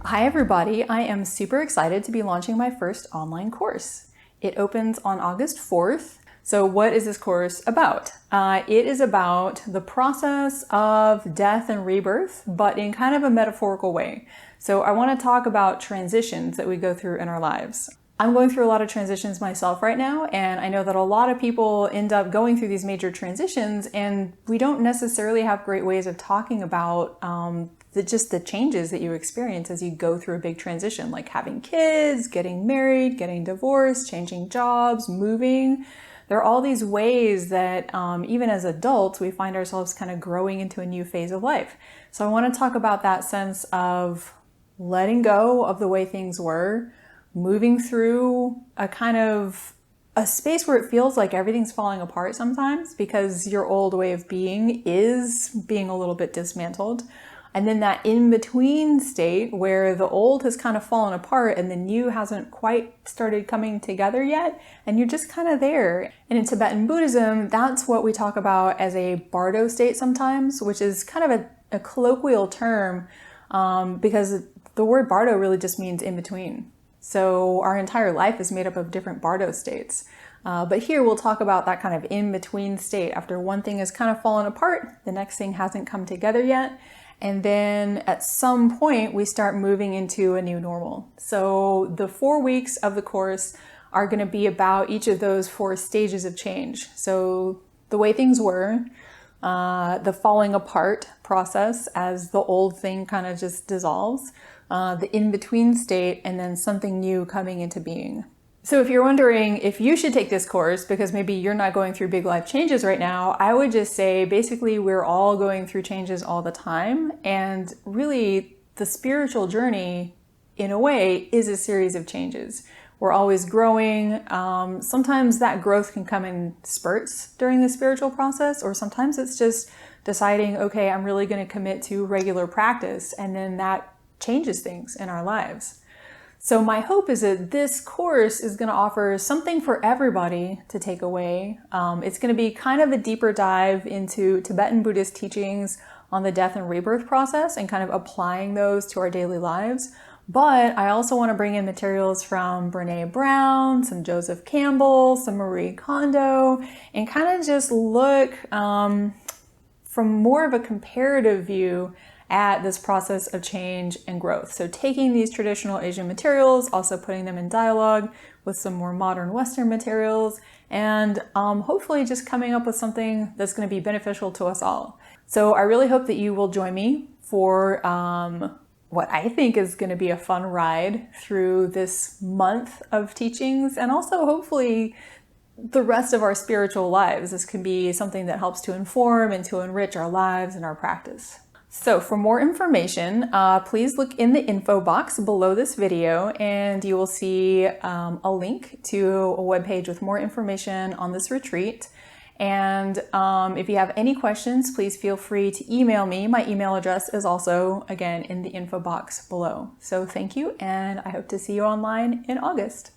Hi everybody, I am super excited to be launching my first online course. It opens on August 4th. So what is this course about? It is about the process of death and rebirth, but in kind of a metaphorical way. So I want to talk about transitions that we go through in our lives. I'm going through a lot of transitions myself right now, and I know that a lot of people end up going through these major transitions, and we don't necessarily have great ways of talking about just the changes that you experience as you go through a big transition, like having kids, getting married, getting divorced, changing jobs, moving. There are all these ways that even as adults, we find ourselves kind of growing into a new phase of life. So I want to talk about that sense of letting go of the way things were, moving through a kind of a space where it feels like everything's falling apart sometimes because your old way of being is being a little bit dismantled. And then that in-between state where the old has kind of fallen apart and the new hasn't quite started coming together yet, and you're just kind of there. And in Tibetan Buddhism, that's what we talk about as a Bardo State sometimes, which is kind of a colloquial term because the word Bardo really just means in between. So our entire life is made up of different Bardo states. But here we'll talk about that kind of in-between state. After one thing has kind of fallen apart, the next thing hasn't come together yet. And then at some point we start moving into a new normal. So the 4 weeks of the course are going to be about each of those 4 stages of change. So the way things were, the falling apart process as the old thing kind of just dissolves, the in-between state, and then something new coming into being. So if you're wondering if you should take this course because maybe you're not going through big life changes right now, I would just say basically we're all going through changes all the time. And really the spiritual journey in a way is a series of changes. We're always growing. Sometimes that growth can come in spurts during the spiritual process, or sometimes it's just deciding, okay, I'm really going to commit to regular practice. And then that changes things in our lives. So my hope is that this course is going to offer something for everybody to take away. It's going to be kind of a deeper dive into Tibetan Buddhist teachings on the death and rebirth process and kind of applying those to our daily lives. But I also want to bring in materials from Brené Brown, some Joseph Campbell, some Marie Kondo, and kind of just look from more of a comparative view at this process of change and growth. So taking these traditional Asian materials, also putting them in dialogue with some more modern Western materials, and hopefully just coming up with something that's going to be beneficial to us all. So I really hope that you will join me for what I think is going to be a fun ride through this month of teachings, and also hopefully the rest of our spiritual lives. This can be something that helps to inform and to enrich our lives and our practice. So for more information, please look in the info box below this video and you will see a link to a webpage with more information on this retreat. And if you have any questions, please feel free to email me. My email address is also, again, in the info box below. So thank you, and I hope to see you online in August.